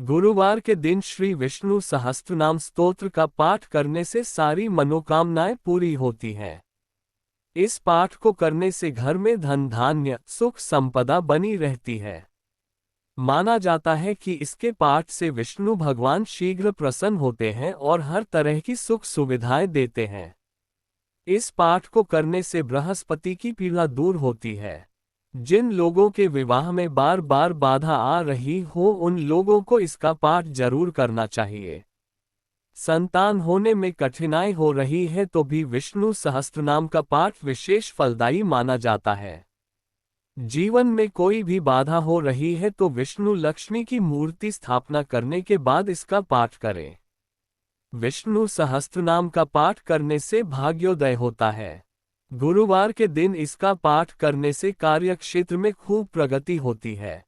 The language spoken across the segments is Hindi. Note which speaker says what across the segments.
Speaker 1: गुरुवार के दिन श्री विष्णु सहस्त्रनाम स्तोत्र का पाठ करने से सारी मनोकामनाएं पूरी होती हैं। इस पाठ को करने से घर में धन धान्य सुख संपदा बनी रहती है। माना जाता है कि इसके पाठ से विष्णु भगवान शीघ्र प्रसन्न होते हैं और हर तरह की सुख सुविधाएं देते हैं। इस पाठ को करने से बृहस्पति की पीड़ा दूर होती है। जिन लोगों के विवाह में बार बार बाधा आ रही हो उन लोगों को इसका पाठ जरूर करना चाहिए। संतान होने में कठिनाई हो रही है तो भी विष्णु सहस्त्रनाम का पाठ विशेष फलदायी माना जाता है। जीवन में कोई भी बाधा हो रही है तो विष्णु लक्ष्मी की मूर्ति स्थापना करने के बाद इसका पाठ करें। विष्णु सहस्त्रनाम का पाठ करने से भाग्योदय होता है। गुरुवार के दिन इसका पाठ करने से कार्यक्षेत्र में खूब प्रगति होती है।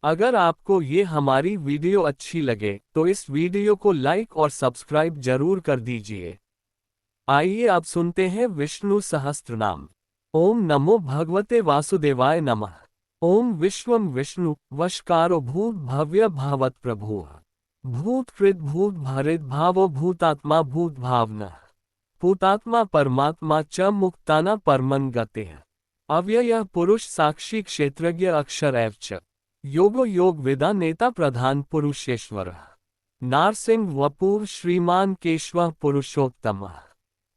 Speaker 1: अगर आपको ये हमारी वीडियो अच्छी लगे तो इस वीडियो को लाइक और सब्सक्राइब जरूर कर दीजिए। आइए अब सुनते हैं विष्णु सहस्त्रनाम। ओम नमो भगवते वासुदेवाय नमः। ओम विश्वम विष्णु वशकारो भूत भव्य भावत प्रभु। भूतकृत भूत भरित भावो भूतात्मा भूत भावना। भूतात्मा परमात्मा च मुक्ताना परमन गते। अव्यय पुरुष साक्षी क्षेत्रज्ञ अक्षर एव च। योगो योग वेदा नेता प्रधान पुरुषेश्वर। नारसिंह वपुर श्रीमान केशव पुरुषोत्तम।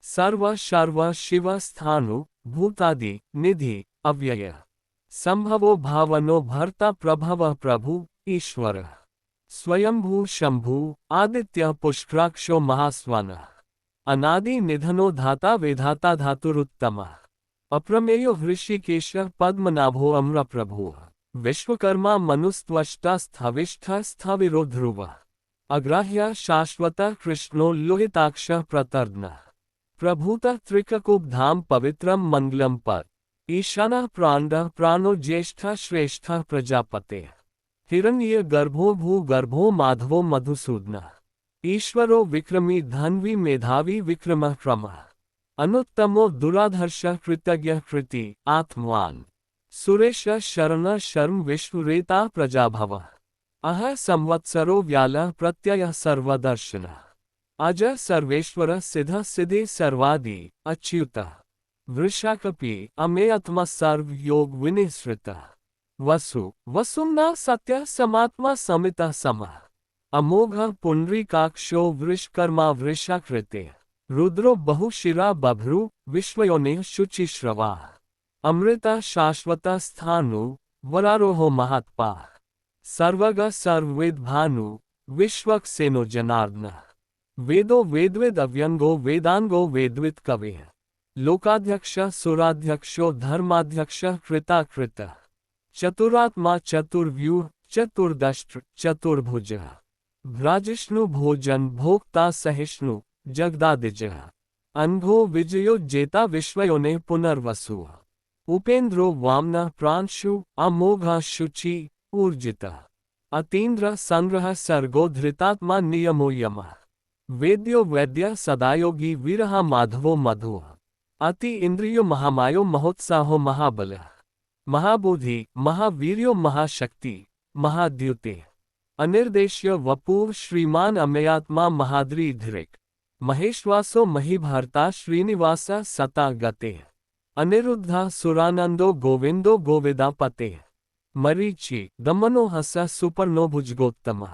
Speaker 1: सर्व शर्व शिव स्थानु भूतादि निधि अव्यय। संभवो भावनो भर्ता प्रभव प्रभु ईश्वर। स्वयंभू शंभु आदित्य पुष्कराक्षो महास्वन। अनादि निधनो धाता वेधाता धातुरुत्तम। अप्रमेयो हृषिकेश पद्मनाभो अम्र प्रभु। विश्वकर्मा मनुस्त्वष्टा स्थविष्ठ स्थविरो ध्रुव। अग्राह्य शाश्वत कृष्णो लोहिताक्ष प्रतर्न। प्रभूत त्रिककुब्धाम पवित्रम मंगलम पद। ईशानः प्राणः प्राणो ज्येष्ठ श्रेष्ठ प्रजापते। हिरण्य गर्भो भूगर्भो माधवो मधुसूदन। ईश्वरो विक्रमी धन्वी मेधावी विक्रमः क्रमः। अनुत्तमो दुराधर्ष कृतज्ञ कृति आत्मवान। सुरेश शरण शर्म विश्वरेता प्रजाभवः। अह संवत्सरो व्यालः प्रत्ययः सर्वदर्शनः। अज सर्वेश्वर सिद्ध सिद्धि सर्वादि अच्युतः। वृषाकपि अमेयत्म सर्व योग विनिश्रितः। वसु वसुम्ना सत्य समात्मा समितः समः। अमोघ पुंडरीकाक्षो वृषकर्मा वृषाकृते। रुद्रो बहुशिरा बभ्रु विश्वयोनिः शुचिश्रवाः। अमृता शाश्वत स्थानु वरारोहो महात्पा। सर्वग सर्ववेद भानु विश्वक्सेनो जनार्दनः। वेदो वेदविद अव्यंगो वेदांगो वेदविद कविः। लोकाध्यक्ष सुराध्यक्षो धर्माध्यक्ष कृताकृतः। चतुरात्मा चतुर्व्यूह चतुर्दष्ट्र चतुर्भुजः। भ्राजिष्णु भोजन भोक्ता सहिष्णु जगदादिजः। अनघो विजयो जेता विश्वयोने पुनर्वसुः। उपेन्द्रो वामनः प्रांशु अमोघ शुचि ऊर्जितः। अतीन्द्र संग्रह सर्गो धृतात्मा नियमो यमः। वेद्यो वैद्य सदायोगी वीरः माधवो मधुः। अति इंद्रियो महामायो महोत्साहो महाबलः। महाबोधि महावीर्यो महाशक्ति महाद्युते। अनिर्देश्य वपुः श्रीमान अमेयात्मा महाद्रिधृक्। महेश्वासो महीभर्ता श्रीनिवास सता गते। अनिरुद्ध सुरानंदो गोविंदो गोविदापते। मरीचि दमनो हस सुपर्णो भुजगोत्तमः।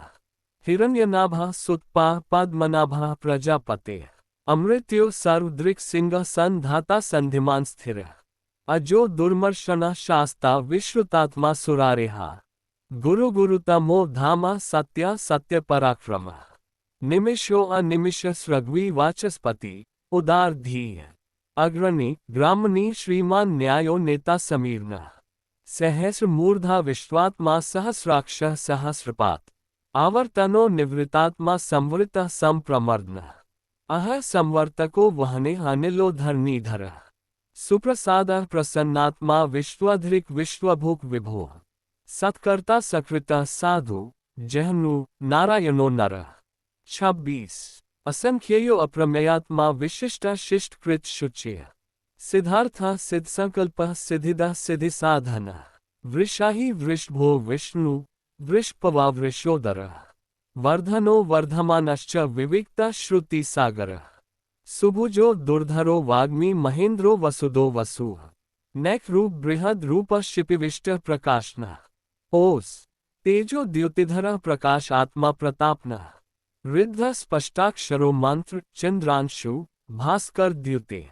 Speaker 1: हिरण्यनाभः सुत्पा पद्मनाभः प्रजापते। अमृत्यो सर्वदृक् सिंह संधाता संधिमान स्थिरः। अजो दुर्मर्शना शास्ता विश्रुतात्मा सुरारेहा। गुरु गुरुतमो धामा सत्य सत्य पराक्रमः। निमिषो अनिमिष सृग्वी वाचस्पति उदार धीः। अग्रणी ग्रामणी श्रीमान न्यायो नेता समीर्णः। सहस्र मूर्धा विश्वात्मा सहस्राक्षः सहस्रपात। आवर्तनो निवृतात्मा संवृतः संप्रमर्दनः। अह संवर्तको वहने अनिलो धरणीधरः। सुप्रसादः प्रसन्नात्मा विश्वाधिक विश्वभुक् विभुः। सत्कर्ता सकृतः साधु जहनु नारायणो नरः। 26 असंख्येयो अप्रमेयात्मा विशिष्ट शिष्टकृत शुचिः। सिद्धार्थः सिद्धसंकल्पः सिद्धिदः सिद्धिसाधनः। वृषाही वृषभो विष्णु वृषपवा वृषोदरः वर्धनो वर्धमानश्च विविक्ता श्रुतिसागरः सुभुजो दुर्धरो वाग्मी महेन्द्रो वसुदो वसुः नेक रूप बृहद रूप शिपिविष्ट प्रकाशनः ओस तेजो द्युतिधर प्रकाश आत्मा प्रतापनः रिद्ध स्पष्टाक्षरो मंत्र चंद्रांशु भास्कर द्युते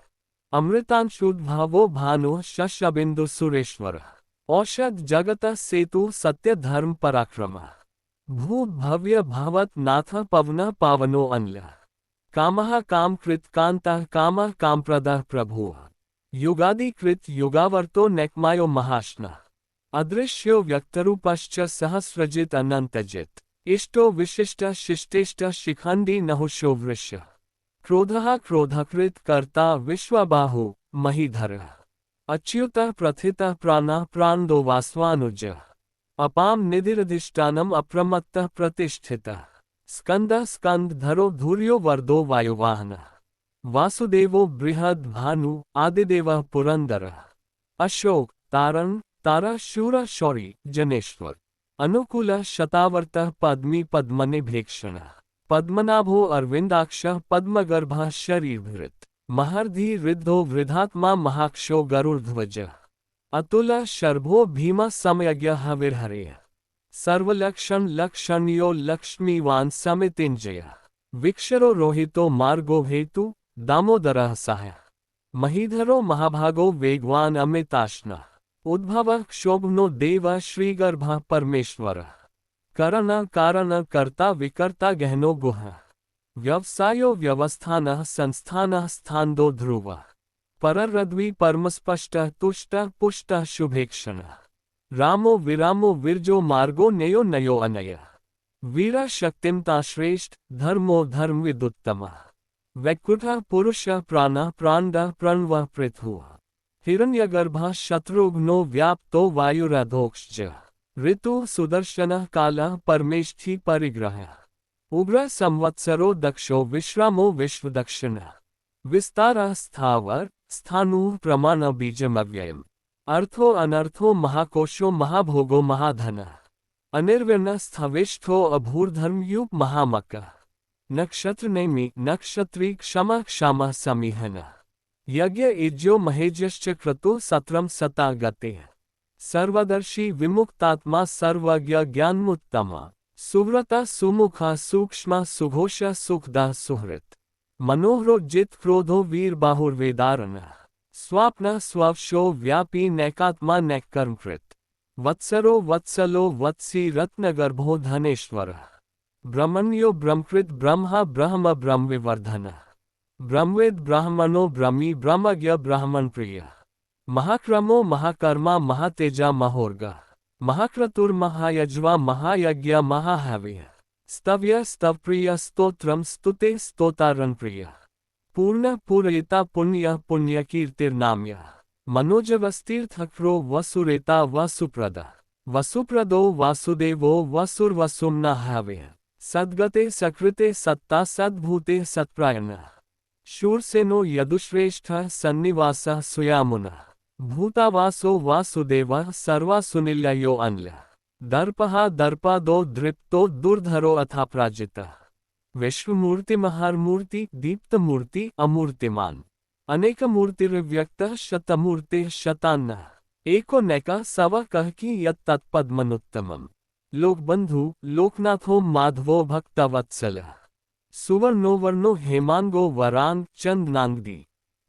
Speaker 1: अमृतांशुद्भावो भानु शशबिंदु सुरेश्वरः औषध जगत सेतु सत्य धर्म पराक्रमः भू भव्य भावत नाथ पवन पावनो अन्य कामः कामकृत कांतः कामः कामप्रदः प्रभुः युगादिकृत युगावर्तो नेक्मायो महाश्नः अदृश्यो व्यक्तरूपश्च सहस्रजित अनंतजित इष्टो विशिष्ट शिष्टेष्ट शिखंडी नहुषो वृष्य क्रोधः क्रोधकृत कर्ता विश्वबाहु महीधरः अच्युतः प्रथितः प्राणः प्राणदो वास्वानुजः अपाम निधिरधिष्ठानम अप्रमत्तः प्रतिष्ठितः स्कंदः स्कंदधरो धूर्यो वर्दो वायुवाहनः वासुदेवो बृहद भानु आदिदेवः पुरंदरः अशोक तारण तारा शूर शौरी जनेश्वर अनुकूल शतावर्तः पद्मी पद्मनिभेक्षणः पद्मनाभो अरविंदाक्षः पद्मगर्भः शरीरभृत महर्धि रिद्धो वृद्धात्मा महाक्षो गरुड़ध्वजः अतुल शर्भो भीम समयज्ञ हविर्हरेः सर्वलक्षण लक्षण्यो लक्ष्मीवान समितिंजयः विक्षरो रोहितो मार्गो हेतु दामोदरः सहायः महीधरो महाभागो वेगवान अमिताश्नः उद्भवः क्षोभनो देव श्रीगर्भः परमेश्वरः करण कारण कर्ता विकर्ता गहनो गुहः व्यवसायो व्यवस्थानः संस्थानः स्थान्दो ध्रुवः पररद्वि परमस्पष्टः तुष्टः पुष्टः शुभेक्षणः रामो विरामो विरजो मार्गो नयो नयो अनयः वीर शक्तिमता श्रेष्ठ धर्मो धर्मविदुत्तमः वैकुंठः पुरुषः प्राणः प्राणदः प्रणवः पृथुः हिरण्यगर्भः शत्रुघ्नो व्याप्तो वायुरधोक्षजः ऋतु सुदर्शनः कालः परमेष्ठी परिग्रहः उग्र संवत्सरो दक्षो विश्रामो विश्वदक्षिणः विस्तारः स्थावर स्थाणुः प्रमाण बीजमव्ययम् अर्थो अनर्थो महाकोशो महाभोगो महाधनः अनिर्विण्ण स्थविष्ठो अभूर्धर्मयुप महामकः नक्षत्र नेमि नक्षत्री क्षमा क्षमा समीहनः यज्ञ इज्यो महेज्यश्च क्रतु सत्रम सता गतेः सर्वदर्शी विमुक्तात्मा सर्वज्ञ ज्ञानमुत्तमा सुव्रता सुमुखा सूक्ष्मा सुघोषा सुखदा सुहृत मनोहरो जित क्रोधो वीर बाहुर्वेदारणः स्वाप्न स्ववशो व्यापी नैकात्मा नैकर्मकृत वत्सरो वत्सलो वत्सी रत्नगर्भो धनेश्वरः ब्रह्मण्यो ब्रह्मकृत ब्रह्मा ब्रह्म ब्रह्मविवर्धनः ब्रह्मवेद ब्राह्मणो ब्रह्मी ब्रह्मज्ञ ब्राह्मण प्रिय महाक्रमो महाकर्मा महातेजा महोर्गः महाक्रतुर्महायज्वा महायज्ञ महाहव्यः स्तव्य स्तवप्रिय स्तोत्रम स्तुते स्तोतारणप्रिय पूर्ण पूरयिता पुण्य पुण्यकीर्तिर्नाम्यः मनोजवस्तीर्थक्रो वसुरेता वसुप्रद वसुप्रदो वासुदेवो वसुर्वसुम्ना हव्यः सद्गते सकृते सत्ता सद्भूते सत्प्रायणः शूरसेनो यदुश्रेष्ठः सन्निवासः सुयामुनः भूतावासो वासुदेवः सर्वासुनिलयो अन्यः दर्पः दर्पादो दृप्तो दुर्धरो अथापराजितः विश्वमूर्ति महामूर्ति दीप्तमूर्ति अमूर्तिमान अनेकमूर्तिर्व्यक्तः शतमूर्तिः शतान्नः एको नैका सव कह की यत्तत्पद्मनुत्तमम् लोकबंधु लोकनाथो माधवो भक्तवत्सलः सुवर्णो वर्णो हेमांगो वरांग चंदनांगदी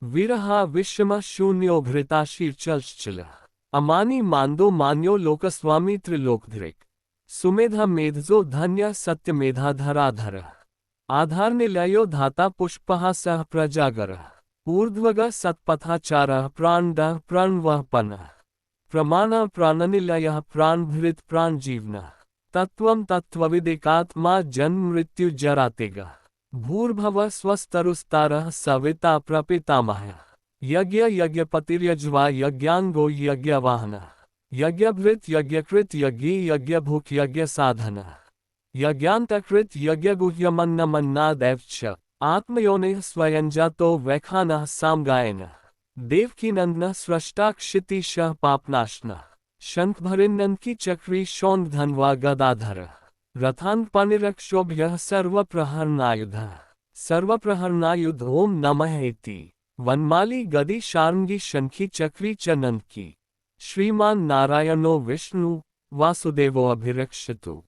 Speaker 1: विरहा विषम शून्यो घृताशीर्चलश्चलः अमानी मांदो मान्यो लोकस्वामी त्रिलोकधृक् सुमेधा मेधजो धन्य सत्यमेधा धराधरः आधार निलयो धाता पुष्पः सह प्रजागरः ऊर्ध्वगः सत्पथाचारः प्राणदः प्रणवः पनः प्रमाण प्राणनिलयः प्राणभृत प्राणजीवनः तत्त्वं तत्त्वविदेकात्मा जन्म मृत्यु जरातेगः भूर्भुवः स्वस्तरुस्तारः सविता प्रपितामहः यज्ञ यज्ञपतिर्यज्वा यज्ञांगो यज्ञवाहनः यज्ञभृत यज्ञकृत यज्ञी यज्ञभुक् यज्ञसाधनः यज्ञान्तकृत यज्ञगुह्यमन्नमन्नादैवच आत्मयोनिः स्वयंजातो वैखानः सामगायनः देवकीनन्दनः स्रष्टा क्षितिशः पापनाशनः शंखभरिन्नन्की चक्री शौंड धन्वा गदाधर रथान्पनिरक्षोभ्यः सर्वप्रहरणायुधः सर्वप्रहरणायुध ओम नमः इति। वनमाली गदी शार्ंगी शंखी चक्री च नंदकी। श्रीमान नारायणो विष्णु वासुदेवो अभिरक्षतु।